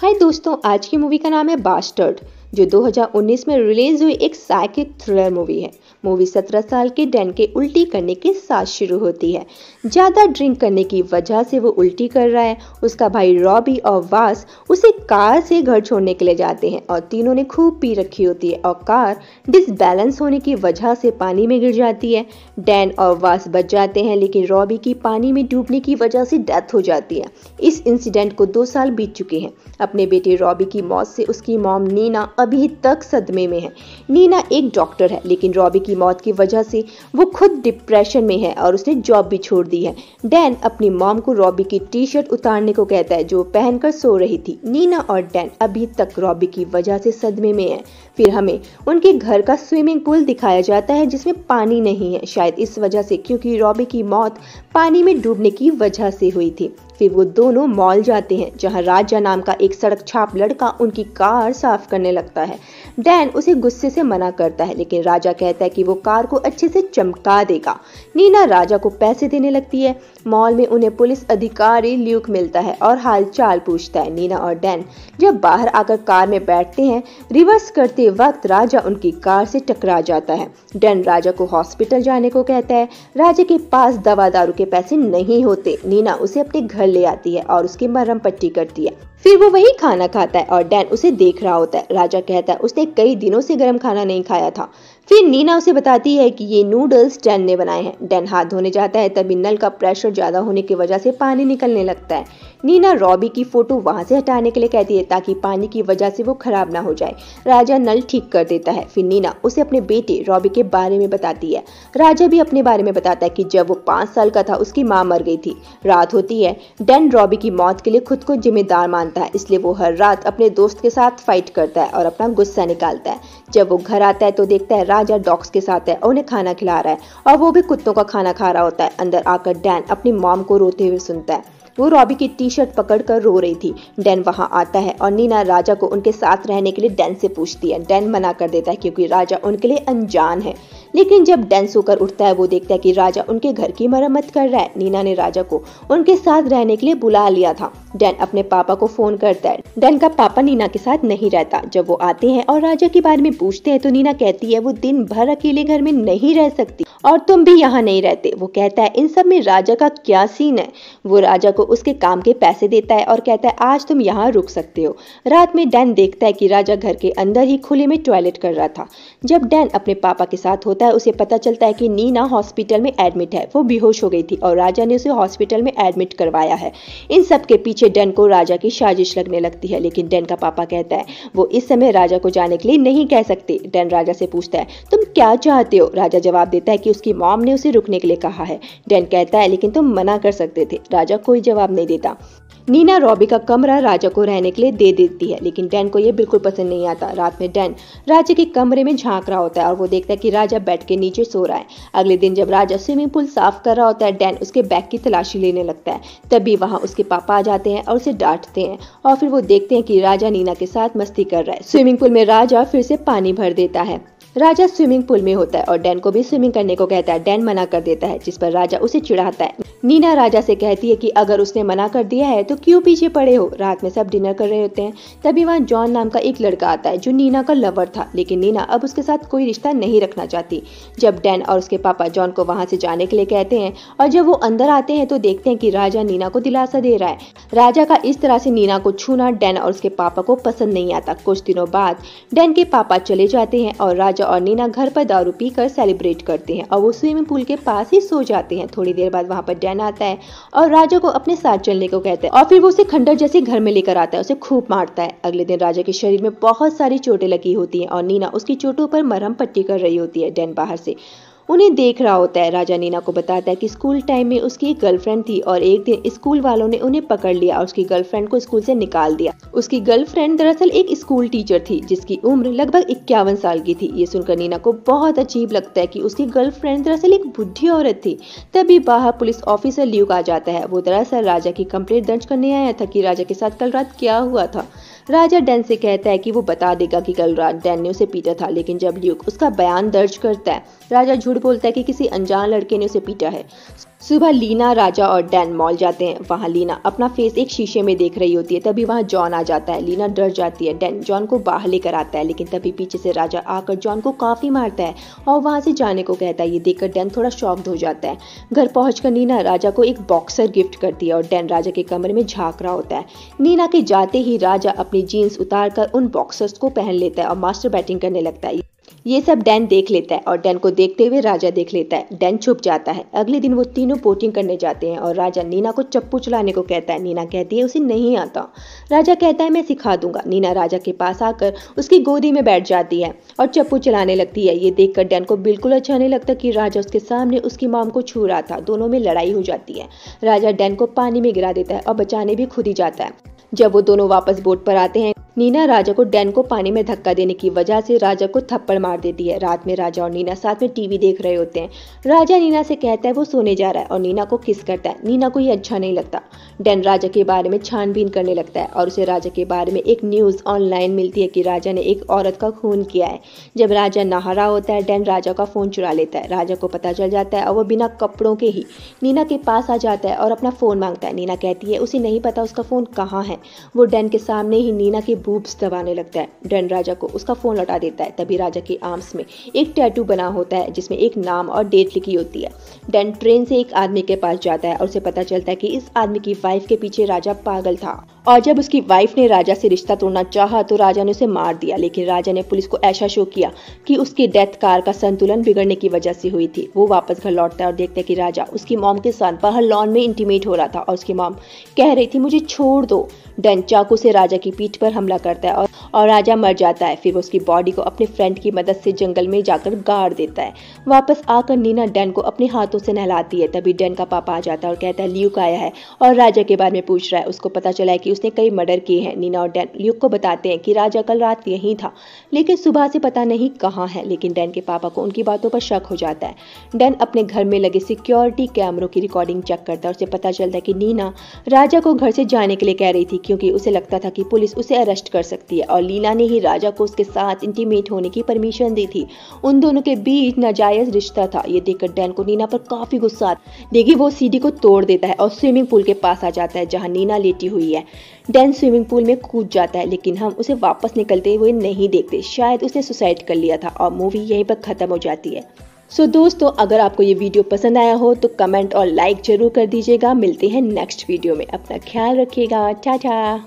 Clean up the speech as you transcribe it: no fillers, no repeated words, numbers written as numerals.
हाय दोस्तों, आज की मूवी का नाम है बास्टर्ड, जो 2019 में रिलीज हुई एक साइकिक थ्रिलर मूवी है। मूवी 17 साल के डैन के उल्टी करने के साथ शुरू होती है। ज़्यादा ड्रिंक करने की वजह से वो उल्टी कर रहा है। उसका भाई रॉबी और वास उसे कार से घर छोड़ने के लिए जाते हैं और तीनों ने खूब पी रखी होती है और कार डिसबैलेंस होने की वजह से पानी में गिर जाती है। डैन और वास बच जाते हैं, लेकिन रॉबी की पानी में डूबने की वजह से डेथ हो जाती है। इस इंसिडेंट को 2 साल बीत चुके हैं। अपने बेटे रॉबी की मौत से उसकी मॉम नीना अभी तक सदमे में है। नीना एक डॉक्टर है, लेकिन रॉबी की मौत की वजह से वो खुद डिप्रेशन में है और उसने जॉब भी छोड़ दी है। डैन अपनी मॉम को रॉबी की टी-शर्ट उतारने को कहता है जो पहनकर सो रही थी। नीना और डैन अभी तक रॉबी की वजह से सदमे में है। फिर हमें उनके घर का स्विमिंग पूल दिखाया जाता है जिसमें पानी नहीं है, शायद इस वजह से, क्योंकि रॉबी की मौत पानी में डूबने की वजह से हुई थी। फिर वो दोनों मॉल जाते हैं जहां राजा नाम का एक सड़क छाप लड़का उनकी कार साफ करने लगता है। डैन उसे गुस्से से मना करता है, लेकिन राजा कहता है कि वो कार को अच्छे से चमका देगा। नीना राजा को पैसे देने लगती है। मॉल में उन्हें पुलिस अधिकारी ल्यूक मिलता है और हालचाल पूछता है। नीना और डैन जब बाहर आकर कार में बैठते हैं, रिवर्स करते वक्त राजा उनकी कार से टकरा जाता है। डैन राजा को हॉस्पिटल जाने को कहता है। राजा के पास दवा दारू के पैसे नहीं होते। नीना उसे अपने घर ले आती है और उसकी मरहम पट्टी करती है। फिर वो वही खाना खाता है और डैन उसे देख रहा होता है। राजा कहता है उसने कई दिनों से गर्म खाना नहीं खाया था। फिर नीना उसे बताती है कि ये नूडल्स डैन ने बनाए हैं। डैन हाथ धोने जाता है, तभी नल का प्रेशर ज्यादा होने की वजह से पानी निकलने लगता है। नीना रॉबी की फोटो वहां से हटाने के लिए कहती है ताकि पानी की वजह से वो खराब ना हो जाए। राजा नल ठीक कर देता है। फिर नीना उसे अपने बेटे रॉबी के बारे में बताती है। राजा भी अपने बारे में बताता है कि जब वो 5 साल का था उसकी माँ मर गई थी। रात होती है। डैन रॉबी की मौत के लिए खुद को जिम्मेदार मानता है, इसलिए वो हर रात अपने दोस्त के साथ फाइट करता है और अपना गुस्सा निकालता है। जब वो घर आता है तो देखता है राजा डॉग्स के साथ है और उन्हें खाना खिला रहा है और वो भी कुत्तों का खाना खा रहा होता है। अंदर आकर डैन अपनी मॉम को रोते हुए सुनता है। वो रॉबी की टी-शर्ट पकड़कर रो रही थी। डैन वहां आता है और नीना राजा को उनके साथ रहने के लिए डैन से पूछती है। डैन मना कर देता है क्योंकि राजा उनके लिए अनजान है। लेकिन जब डैन सोकर उठता है वो देखता है कि राजा उनके घर की मरम्मत कर रहा है। नीना ने राजा को उनके साथ रहने के लिए बुला लिया था। डैन अपने पापा को फोन करता है। डैन का पापा नीना के साथ नहीं रहता। जब वो आते हैं और राजा के बारे में पूछते हैं तो नीना कहती है वो दिन भर अकेले घर में नहीं रह सकती और तुम भी यहाँ नहीं रहते। वो कहता है इन सब में राजा का क्या सीन है। वो राजा को उसके काम के पैसे देता है और कहता है आज तुम यहाँ रुक सकते हो। रात में डैन देखता है कि राजा घर के अंदर ही खुले में टॉयलेट कर रहा था। जब डैन अपने पापा के साथ होता है उसे पता चलता है कि नीना हॉस्पिटल में एडमिट है। वो बेहोश हो गई थी और राजा ने उसे हॉस्पिटल में एडमिट करवाया है। इन सब के पीछे डैन को राजा की साजिश लगने लगती है, लेकिन डैन का पापा कहता है वो इस समय राजा को जाने के लिए नहीं कह सकते। डैन राजा से पूछता है तुम क्या चाहते हो। राजा जवाब देता है कि उसकी मॉम ने उसे रुकने के लिए कहा है। डैन कहता है लेकिन तुम मना कर सकते थे। राजा कोई जवाब नहीं देता। नीना रॉबी का कमरा राजा को रहने के लिए दे देती है, लेकिन डैन को यह बिल्कुल पसंद नहीं आता। रात में डैन राजा के कमरे में झांक रहा होता है और वो देखता है कि राजा बेड के नीचे सो रहा है। अगले दिन जब राजा स्विमिंग पूल साफ कर रहा होता है, डैन उसके बैग की तलाशी लेने लगता है। तभी वहां उसके पापा आ जाते हैं और उसे डांटते हैं और फिर वो देखते हैं कि राजा नीना के साथ मस्ती कर रहा है। स्विमिंग पूल में राजा फिर से पानी भर देता है। राजा स्विमिंग पूल में होता है और डैन को भी स्विमिंग करने को कहता है। डैन मना कर देता है, जिस पर राजा उसे चिढ़ाता है। नीना राजा से कहती है कि अगर उसने मना कर दिया है तो क्यों पीछे पड़े हो। रात में सब डिनर कर रहे होते हैं। तभी वहाँ जॉन नाम का एक लड़का आता है जो नीना का लवर था, लेकिन नीना अब उसके साथ कोई रिश्ता नहीं रखना चाहती। जब डैन और उसके पापा जॉन को वहां से जाने के लिए कहते हैं और जब वो अंदर आते हैं तो देखते हैं कि राजा नीना को दिलासा दे रहा है। राजा का इस तरह से नीना को छूना डैन और उसके पापा को पसंद नहीं आता। कुछ दिनों बाद डैन के पापा चले जाते हैं और राजा और नीना घर पर दारू पीकर सेलिब्रेट करते हैं और वो स्विमिंग पूल के पास ही सो जाते हैं। थोड़ी देर बाद वहां पर डैन आता है और राजा को अपने साथ चलने को कहता है और फिर वो उसे खंडर जैसे घर में लेकर आता है, उसे खूब मारता है। अगले दिन राजा के शरीर में बहुत सारी चोटें लगी होती हैं और नीना उसकी चोटों पर मरहम पट्टी कर रही होती है। डैन बाहर से उन्हें देख रहा होता है। राजा नीना को बताता है कि स्कूल टाइम में उसकी एक गर्लफ्रेंड थी और एक दिन स्कूल वालों ने उन्हें पकड़ लिया और उसकी गर्लफ्रेंड को स्कूल से निकाल दिया। उसकी गर्लफ्रेंड दरअसल एक स्कूल टीचर थी जिसकी उम्र लगभग 51 साल की थी। ये सुनकर नीना को बहुत अजीब लगता है कि उसकी गर्लफ्रेंड दरअसल एक बुढ़ी औरत थी। तभी बाहर पुलिस ऑफिसर ल्यूक आ जाता है। वो दरअसल राजा की कंप्लेंट दर्ज करने आया था कि राजा के साथ कल रात क्या हुआ था। राजा डैन से कहता है कि वो बता देगा कि कल रात डैन ने उसे पीटा था, लेकिन जब ल्यूक उसका बयान दर्ज करता है राजा झूठ बोलता है कि किसी अनजान लड़के ने उसे पीटा है। सुबह लीना, राजा और डैन मॉल जाते हैं। वहाँ लीना अपना फेस एक शीशे में देख रही होती है, तभी वहाँ जॉन आ जाता है। लीना डर जाती है। डैन जॉन को बाहर लेकर आता है, लेकिन तभी पीछे से राजा आकर जॉन को काफी मारता है और वहाँ से जाने को कहता है। ये देखकर डैन थोड़ा शॉक्ड हो जाता है। घर पहुंचकर नीना राजा को एक बॉक्सर गिफ्ट करती है और डैन राजा के कमरे में झांक रहा होता है। नीना के जाते ही राजा अपनी जीन्स उतारकर उन बॉक्सर्स को पहन लेता है और मास्टर बैटिंग करने लगता है। ये सब डैन देख लेता है और डैन को देखते हुए राजा देख लेता है। डैन छुप जाता है। अगले दिन वो तीनों बोटिंग करने जाते हैं और राजा नीना को चप्पू चलाने को कहता है। नीना कहती है उसे नहीं आता। राजा कहता है मैं सिखा दूंगा। नीना राजा के पास आकर उसकी गोदी में बैठ जाती है और चप्पू चलाने लगती है। ये देखकर डैन को बिल्कुल अच्छा नहीं लगता कि राजा उसके सामने उसकी मॉम को छू रहा था। दोनों में लड़ाई हो जाती है। राजा डैन को पानी में गिरा देता है और बचाने भी खुद ही जाता है। जब वो दोनों वापस बोट पर आते हैं, नीना राजा को डैन को पानी में धक्का देने की वजह से राजा को थप्पड़ मार देती है। रात में राजा और नीना साथ में टीवी देख रहे होते हैं। राजा नीना से कहता है वो सोने जा रहा है और नीना को किस करता है। नीना को ये अच्छा नहीं लगता। डैन राजा के बारे में छानबीन करने लगता है और उसे राजा के बारे में एक न्यूज़ ऑनलाइन मिलती है कि राजा ने एक औरत का खून किया है। जब राजा नहा रहा होता है, डैन राजा का फ़ोन चुरा लेता है। राजा को पता चल जाता है और वो बिना कपड़ों के ही नीना के पास आ जाता है और अपना फ़ोन मांगता है। नीना कहती है उसे नहीं पता उसका फ़ोन कहाँ है। वो डैन के सामने ही नीना के बूब्स दबाने लगता है। डैन राजा को उसका फोन लौटा देता है। तभी राजा के आर्म्स में एक टैटू बना होता है जिसमें एक नाम और डेट लिखी होती है। डैन ट्रेन से एक आदमी के पास जाता है और उसे पता चलता है कि इस आदमी की वाइफ के पीछे राजा पागल था और जब उसकी वाइफ ने राजा से रिश्ता तोड़ना चाहा तो राजा ने उसे मार दिया। लेकिन राजा ने पुलिस को ऐसा शो किया कि उसकी डेथ कार का संतुलन बिगड़ने की वजह से हुई थी। वो वापस घर लौटता है और देखता है कि राजा उसकी मॉम के साथ बाहर लॉन में इंटीमेट हो रहा था और उसकी मॉम कह रही थी मुझे छोड़ दो। डैन चाकू से राजा की पीठ पर हमला करता है और राजा मर जाता है। फिर वो उसकी बॉडी को अपने फ्रेंड की मदद से जंगल में जाकर गाड़ देता है। वापस आकर नीना डैन को अपने हाथों से नहलाती है। तभी डैन का पापा आ जाता है और कहता है ल्यूक आया है और राजा के बारे में पूछ रहा है। उसको पता चला है कि उसने कई मर्डर किए हैं। नीना और डैन ल्यूक को बताते हैं कि राजा कल रात यहीं था, लेकिन सुबह से पता नहीं कहाँ है। लेकिन डैन के पापा को उनकी बातों पर शक हो जाता है। डैन अपने घर में लगे सिक्योरिटी कैमरों की रिकॉर्डिंग चेक करता है। उसे पता चलता है कि नीना राजा को घर से जाने के लिए कह रही थी क्योंकि उसे लगता था कि पुलिस उसे अरेस्ट कर सकती है और लीना ने ही राजा को उसके साथ इंटीमेट होने की परमिशन दी थी। उन दोनों के बीच नाजायज रिश्ता था। ये देखकर डैन को नीना पर काफी गुस्सा आता है। देखिए वो सीढ़ी को तोड़ देता है और स्विमिंग पूल के पास आ जाता है जहां नीना लेटी हुई है। डैन स्विमिंग पूल में कूद जाता है, लेकिन हम उसे वापस निकलते हुए नहीं देखते। शायद उसने सुसाइड कर लिया था और मूवी यहीं पर खत्म हो जाती है। सो दोस्तों, अगर आपको ये वीडियो पसंद आया हो तो कमेंट और लाइक जरूर कर दीजिएगा। मिलते हैं नेक्स्ट वीडियो में। अपना ख्याल रखिएगा। टाटा।